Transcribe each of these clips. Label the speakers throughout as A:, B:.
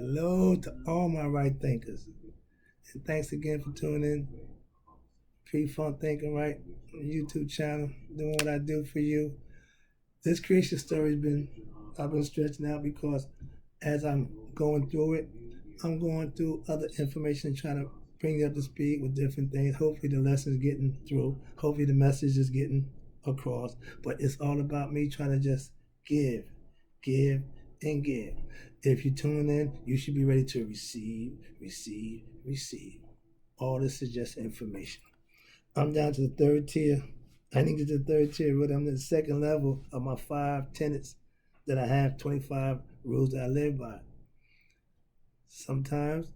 A: Hello to all my right thinkers. And thanks again for tuning in. Pfunk Thinking Right YouTube channel, doing what I do for you. This creation story's I've been stretching out because as I'm going through it, I'm going through other information and trying to bring you up to speed with different things. Hopefully the lesson's getting through. Hopefully the message is getting across. But it's all about me trying to just give, give, and give. If you tune in, you should be ready to receive, receive, receive. All this is just information. I'm down to the third tier. I didn't get to the third tier, but I'm in the second level of my 5 tenets that I have, 25 rules that I live by. Sometimes,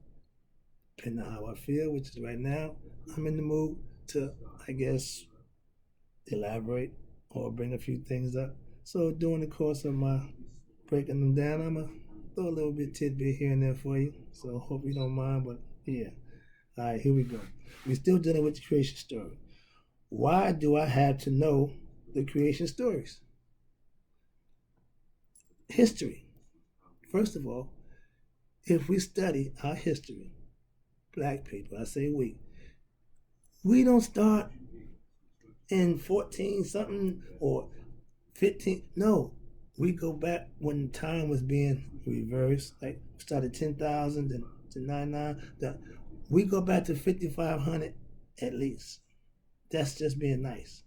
A: depending on how I feel, which is right now, I'm in the mood to, I guess, elaborate or bring a few things up. So during the course of my breaking them down, I'm going to throw a little bit tidbit here and there for you. So hope you don't mind, but yeah. All right, here we go. We're still dealing with the creation story. Why do I have to know the creation stories? History. First of all, if we study our history, black people, I say we don't start in 14 something or 15. No, we go back when time was being reversed, like started 10,000 to 99. We go back to 5,500 at least. That's just being nice.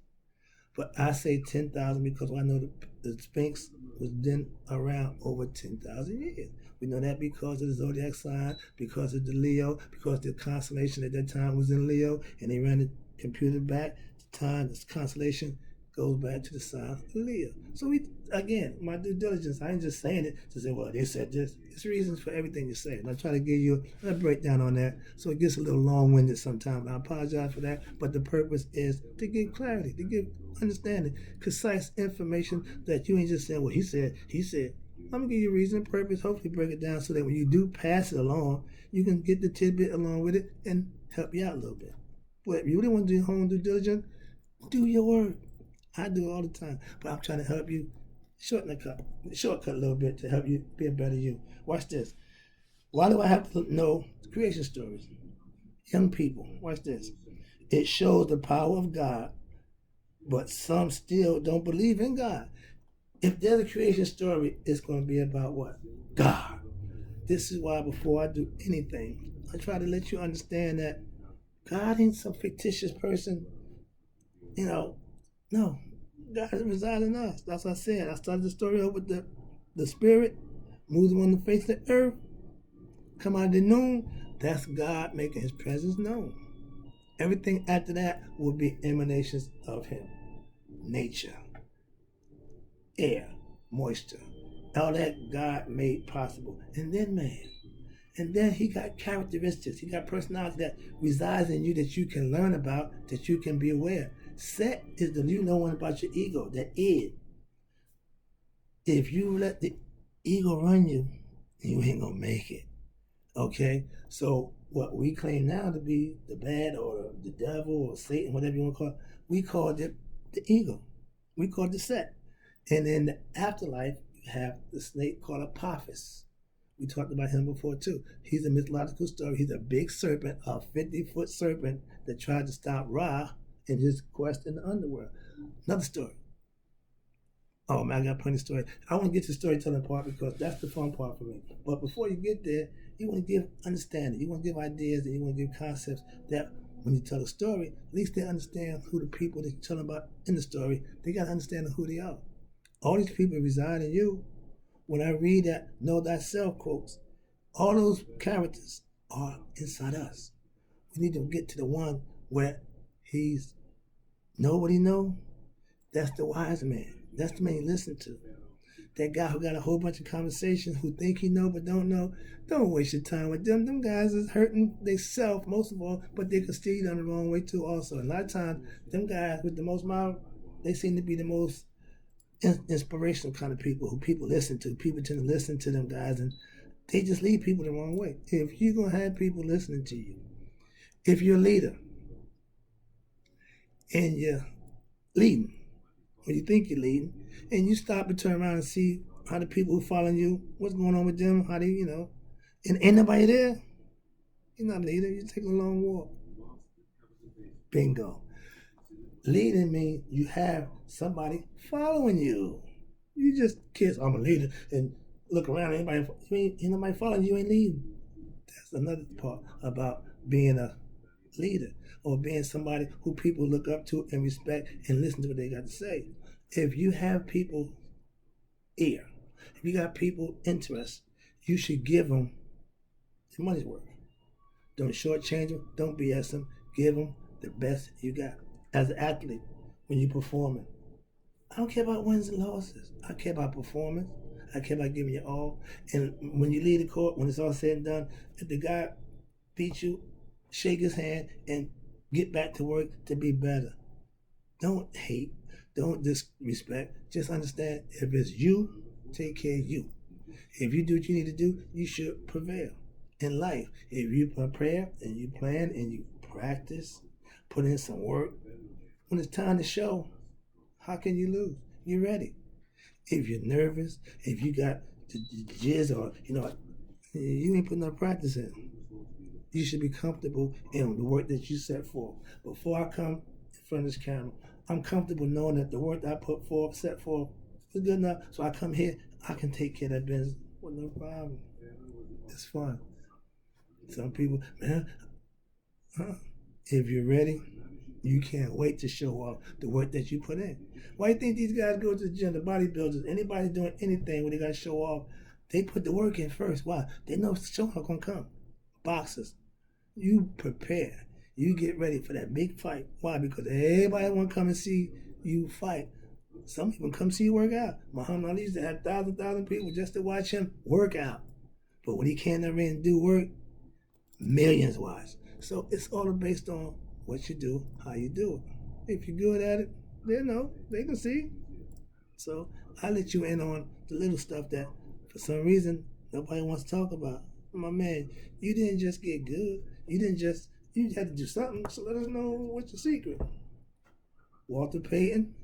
A: But I say 10,000 because I know the Sphinx was then around over 10,000 years. We know that because of the zodiac sign, because of the Leo, because the constellation at that time was in Leo, and they ran the computer back to time. This constellation goes back to the sign of Leo. So again, my due diligence, I ain't just saying it to say, well, they said this. It's reasons for everything you say. And I try to give you a breakdown on that. So it gets a little long-winded sometimes. I apologize for that. But the purpose is to give clarity, to give understanding, concise information that you ain't just saying, well, he said. I'm going to give you a reason and purpose, hopefully break it down so that when you do pass it along, you can get the tidbit along with it and help you out a little bit. But if you really want to do your own due diligence, do your work. I do it all the time, but I'm trying to help you shortcut a little bit to help you be a better you. Watch this. Why do I have to know creation stories? Young people, watch this. It shows the power of God, but some still don't believe in God. If there's a creation story, it's going to be about what? God. This is why before I do anything, I try to let you understand that God ain't some fictitious person, no, God resides in us. That's what I said. I started the story off with the spirit, moving on the face of the earth, come out of the noon. That's God making his presence known. Everything after that will be emanations of him. Nature, air, moisture, all that God made possible. And then man. And then he got characteristics. He got personality that resides in you that you can learn about, that you can be aware. Set is the you know one about your ego, that id. If you let the ego run you, you ain't gonna make it. Okay? So what we claim now to be the bad or the devil or Satan, whatever you want to call it, we called it the ego. We called it the set. And in the afterlife, you have the snake called Apophis. We talked about him before too. He's a mythological story. He's a big serpent, a 50-foot serpent that tried to stop Ra in his quest in the underworld. Another story. Oh man, I got plenty of stories. I want to get to the storytelling part because that's the fun part for me. But before you get there, you want to give understanding. You want to give ideas and you want to give concepts that when you tell a story, at least they understand who the people that you're telling about in the story, they got to understand who they are. All these people reside in you. When I read that know thyself quotes, all those characters are inside us. We need to get to the one where he's know what he know. That's the wise man. That's the man you listen to. That guy who got a whole bunch of conversations who think he know but don't know. Don't waste your time with them. Them guys is hurting themselves most of all, but they can steer you down the wrong way too also. And a lot of times, them guys with the most mouth, they seem to be the most inspirational kind of people who people listen to. People tend to listen to them guys and they just lead people the wrong way. If you're going to have people listening to you, if you're a leader and you're leading, or you think you're leading, and you stop and turn around and see how the people who follow you, what's going on with them, how they, And ain't nobody there, you're not a leader. You're taking a long walk. Bingo. Leading means you have somebody following you. You just kiss, I'm a leader, and look around, ain't nobody following you, ain't leading. That's another part about being a leader or being somebody who people look up to and respect and listen to what they got to say. If you have people ear, if you got people interest, you should give them the money's worth. Don't shortchange them. Don't BS them. Give them the best you got. As an athlete, when you're performing, I don't care about wins and losses. I care about performance. I care about giving you all. And when you leave the court, when it's all said and done, if the guy beats you, shake his hand and get back to work to be better. Don't hate. Don't disrespect. Just understand if it's you, take care of you. If you do what you need to do, you should prevail in life. If you prepare and you plan and you practice, put in some work, when it's time to show, how can you lose? You're ready. If you're nervous, if you got the jizz or, you ain't putting no practice in. You should be comfortable in the work that you set forth. Before I come in front of this camera, I'm comfortable knowing that the work that I put forth, set forth, is good enough. So I come here, I can take care of that business with no problem. It's fun. Some people, man, if you're ready, you can't wait to show off the work that you put in. Why do you think these guys go to the gym, the bodybuilders, anybody doing anything where they got to show off? They put the work in first. Why? They know show off gonna come. Boxers, you prepare. You get ready for that big fight. Why? Because everybody want to come and see you fight. Some people come see you work out. Muhammad Ali used to have thousand people just to watch him work out. But when he came in and do work, millions watch. So it's all based on what you do, how you do it. If you're good at it, they know, they can see. So I let you in on the little stuff that for some reason nobody wants to talk about. My man, you didn't just get good. You had to do something. So let us know what's your secret. Walter Payton,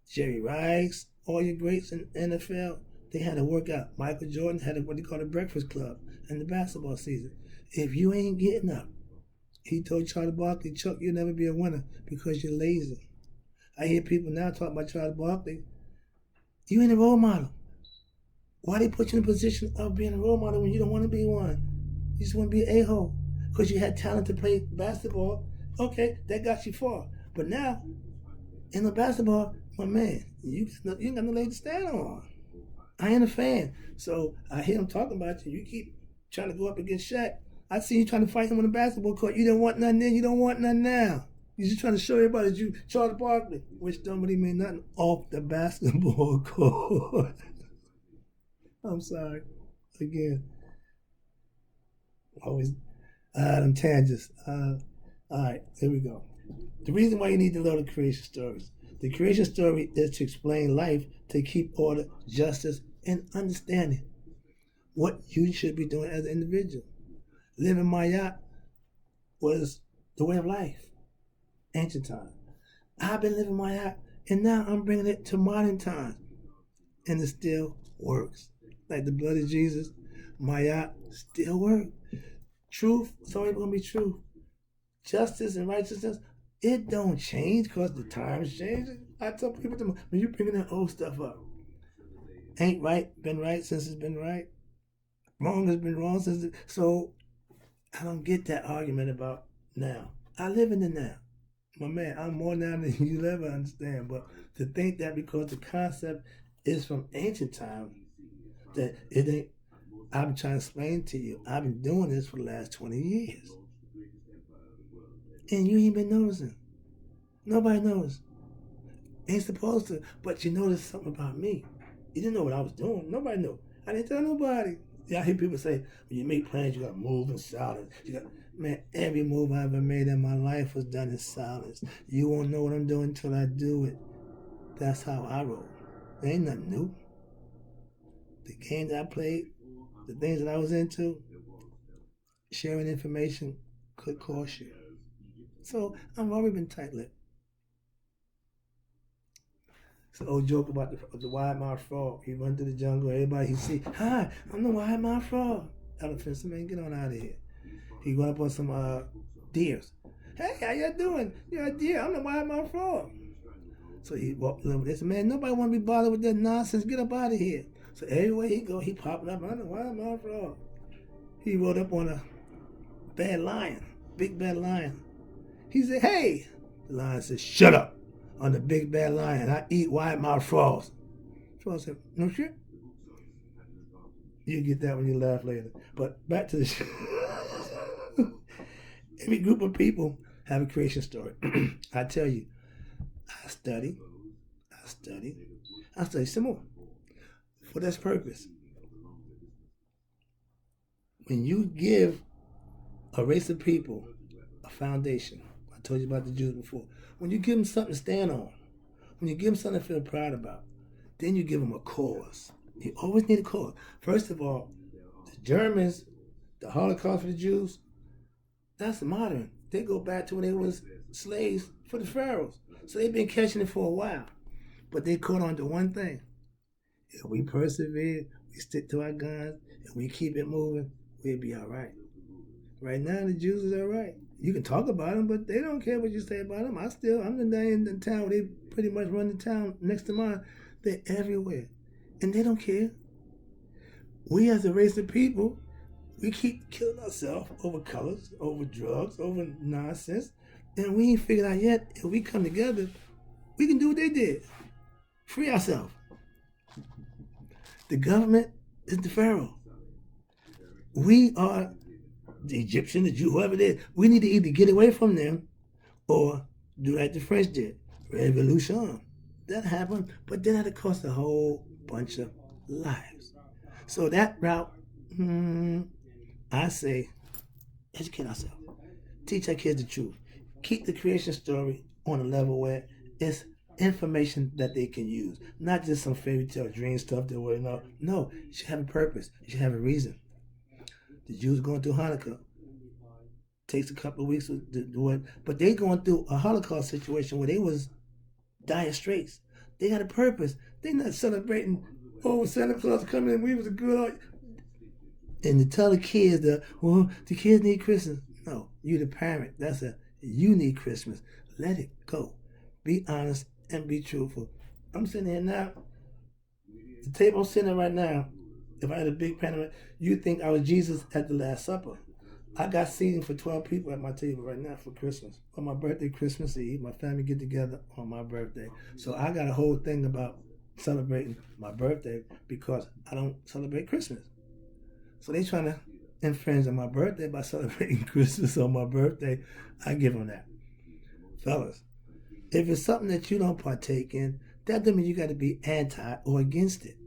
A: Jerry Rice, all your greats in NFL, they had a workout. Michael Jordan had what they call a breakfast club in the basketball season. If you ain't getting up, he told Charlie Barkley, Chuck, you'll never be a winner because you're lazy. I hear people now talk about Charlie Barkley. You ain't a role model. Why they put you in a position of being a role model when you don't want to be one? You just want to be an a-hole because you had talent to play basketball. Okay, that got you far. But now, in the basketball, my man, you ain't got no leg to stand on. I ain't a fan. So I hear him talking about you. You keep trying to go up against Shaq. I see you trying to fight him on the basketball court. You didn't want nothing then. You don't want nothing now. You're just trying to show everybody that you Charlie Barkley, which don't really mean nothing off the basketball court. I'm sorry. Again, always them tangents. All right, here we go. The reason why you need to know the creation stories. The creation story is to explain life, to keep order, justice, and understanding what you should be doing as an individual. Living Mayat was the way of life, ancient time. I've been living Mayat, and now I'm bringing it to modern times, and it still works. Like the blood of Jesus, Mayat still works. Truth, it's always going to be truth. Justice and righteousness, it don't change because the times change. I tell people, when you bringing that old stuff up, ain't right been right since it's been right. Wrong has been wrong since so I don't get that argument about now. I live in the now. My man, I'm more now than you'll ever understand. But to think that because the concept is from ancient times, that it ain't, I've been trying to explain to you, I've been doing this for the last 20 years. And you ain't been noticing. Nobody knows. Ain't supposed to, but you noticed something about me. You didn't know what I was doing. Nobody knew. I didn't tell nobody. Yeah, I hear people say, when you make plans, you got to move in silence. Man, every move I ever made in my life was done in silence. You won't know what I'm doing until I do it. That's how I roll. There ain't nothing new. The games I played, the things that I was into, sharing information could cost you. So I've already been tight-lipped. It's an old joke about the wide-mouthed frog. He run through the jungle, everybody he see, hi, I'm the wide-mouthed frog. elephants. Man, get on out of here. He went up on some deers. Hey, how you doing? You're a deer. I'm the wild mouth frog. So he walked over there. Said, man, nobody want to be bothered with that nonsense. Get up out of here. So everywhere he go, he popping up. I'm the wild mouth frog. He rode up on a bad lion, big bad lion. He said, hey. The lion said, shut up. On the big bad lion, I eat wild mouth frogs. Frog said, no shit. You get that when you laugh later. But back to the show. Every group of people have a creation story. I tell you, I study some more for this purpose. When you give a race of people a foundation, I told you about the Jews before, when you give them something to stand on, when you give them something to feel proud about, then you give them a cause. You always need a cause. First of all, the Germans, the Holocaust for the Jews, that's modern. They go back to when they was slaves for the pharaohs. So they've been catching it for a while. But they caught on to one thing. If we persevere, we stick to our guns, and we keep it moving, we'll be all right. Right now, the Jews is all right. You can talk about them, but they don't care what you say about them. I'm the guy in the town where they pretty much run the town next to mine. They're everywhere. And they don't care. We as a race of people, we keep killing ourselves over colors, over drugs, over nonsense. And we ain't figured out yet, if we come together, we can do what they did. Free ourselves. The government is the pharaoh. We are the Egyptian, the Jew, whoever it is. We need to either get away from them or do like the French did. Revolution. That happened, but then it cost a whole bunch of lives. So that route, I say, educate ourselves. Teach our kids the truth. Keep the creation story on a level where it's information that they can use. Not just some fairy tale dream stuff that we know. No, it should have a purpose. It should have a reason. The Jews going through Hanukkah. Takes a couple of weeks to do it. But they going through a Holocaust situation where they was dire straits. They got a purpose. They not celebrating, oh, Santa Claus coming and we was a good. And to tell the kids that, well, the kids need Christmas. No, you the parent. You need Christmas. Let it go. Be honest and be truthful. I'm sitting here now. The table I'm sitting at right now, if I had a big panorama, you'd think I was Jesus at the Last Supper. I got seating for 12 people at my table right now for Christmas. On my birthday, Christmas Eve, my family get together on my birthday. So I got a whole thing about celebrating my birthday because I don't celebrate Christmas. So they trying to infringe on my birthday by celebrating Christmas on my birthday. I give them that. Fellas, if it's something that you don't partake in, that doesn't mean you got to be anti or against it.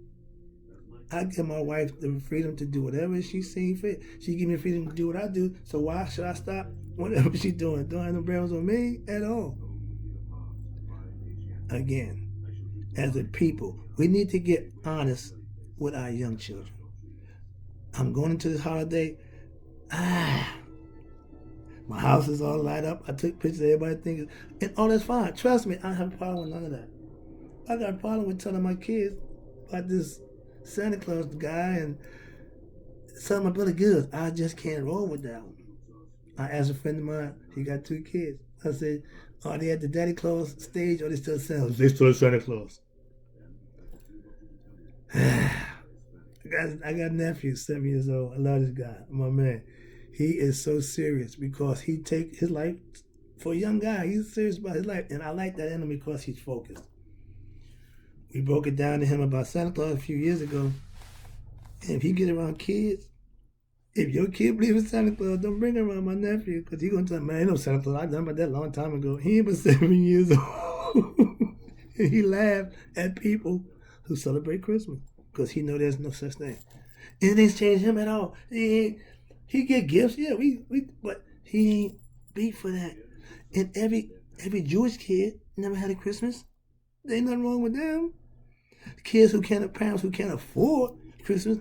A: I give my wife the freedom to do whatever she sees fit. She give me the freedom to do what I do, so why should I stop whatever she's doing? Don't have no brains on me at all. Again, as a people, we need to get honest with our young children. I'm going into this holiday. My house is all light up. I took pictures of everybody thinking, and all that's fine. Trust me, I don't have a problem with none of that. I got a problem with telling my kids about this Santa Claus guy and some of my brother goods. I just can't roll with that one. I asked a friend of mine, he got 2 kids. I said, are they at the Daddy Claus stage or they still Santa? They still Santa Claus. I got a nephew, 7 years old. I love this guy, my man. He is so serious because he take his life for a young guy. He's serious about his life, and I like that in him because he's focused. We broke it down to him about Santa Claus a few years ago. And if he get around kids, if your kid believes in Santa Claus, don't bring him around my nephew because he's going to tell me, man, ain't no Santa Claus. I done about that a long time ago. He ain't but 7 years old. And he laughed at people who celebrate Christmas because he know there's no such thing. And it ain't changed him at all. He get gifts, yeah, but he ain't beat for that. And every Jewish kid never had a Christmas. There ain't nothing wrong with them. Kids parents who can't afford Christmas,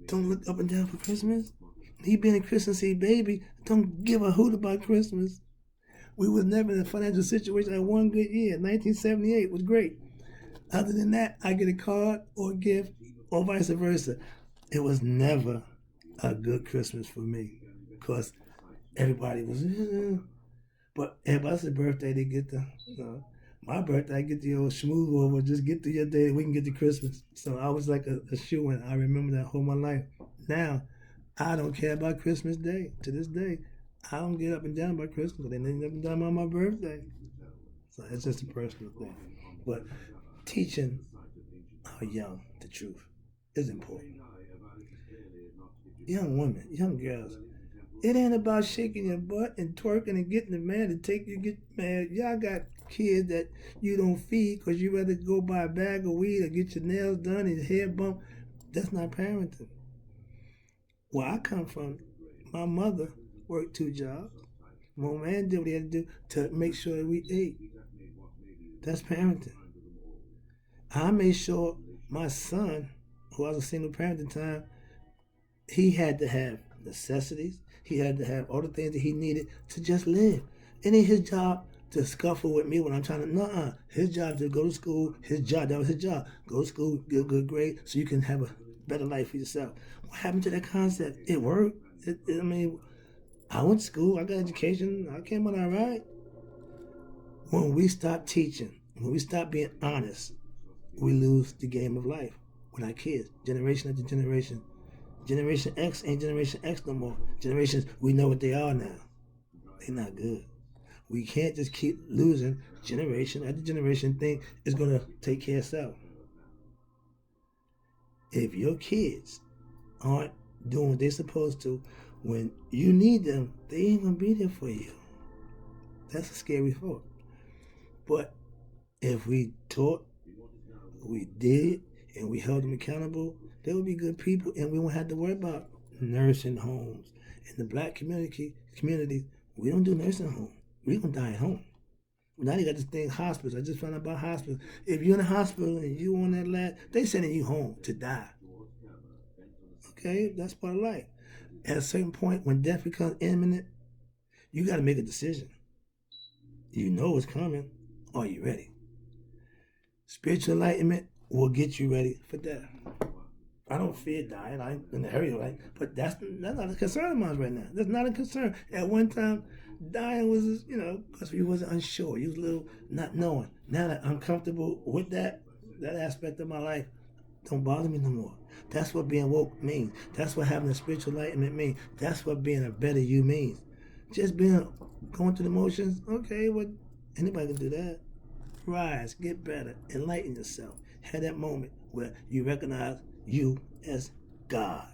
A: don't look up and down for Christmas. He being a Christmas Eve baby, don't give a hoot about Christmas. We was never in a financial situation. I had one good year. 1978 was great. Other than that, I get a card or a gift or vice versa. It was never a good Christmas for me, because everybody was, but everybody's birthday, they get the, my birthday, I get the old smooth over, just get through your day, we can get to Christmas. So I was like a shoe-in. I remember that whole my life. Now, I don't care about Christmas Day. To this day, I don't get up and down about Christmas. They didn't up and down on my birthday. So it's just a personal thing. But teaching our young the truth is important. Young women, young girls, it ain't about shaking your butt and twerking and getting the man to take you get mad. Y'all got kids that you don't feed because you rather go buy a bag of weed or get your nails done and your hair bumped. That's not parenting. Where I come from, my mother worked 2 jobs. My man did what he had to do to make sure that we ate. That's parenting. I made sure my son, who was a single parent at the time, he had to have necessities. He had to have all the things that he needed to just live. It ain't his job to scuffle with me when I'm trying to, nuh-uh. His job to go to school, that was his job. Go to school, get a good grade so you can have a better life for yourself. What happened to that concept? It worked. I mean, I went to school, I got education, I came out all right. When we stop teaching, when we stop being honest, we lose the game of life with our kids, generation after generation. Generation X ain't Generation X no more. Generations, we know what they are now. They're not good. We can't just keep losing generation after generation. Think it's going to take care of itself. If your kids aren't doing what they're supposed to, when you need them, they ain't going to be there for you. That's a scary thought. But if we taught, we did, and we held them accountable, they would be good people, and we won't have to worry about nursing homes. In the black community, we don't do nursing homes. We're going to die at home. Now they got this thing, hospice. I just found out about hospice. If you're in a hospital and you on that lab, they sending you home to die. Okay, that's part of life. At a certain point, when death becomes imminent, you got to make a decision. You know it's coming. Are you ready? Spiritual enlightenment will get you ready for death. I don't fear dying. I ain't in a hurry, right? But that's not a concern of mine right now. That's not a concern. At one time, dying was, because you wasn't unsure. You was a little not knowing. Now that I'm comfortable with that aspect of my life, don't bother me no more. That's what being woke means. That's what having a spiritual enlightenment means. That's what being a better you means. Just going through the motions, okay, well, anybody can do that. Rise, get better, enlighten yourself. Have that moment where you recognize you as God.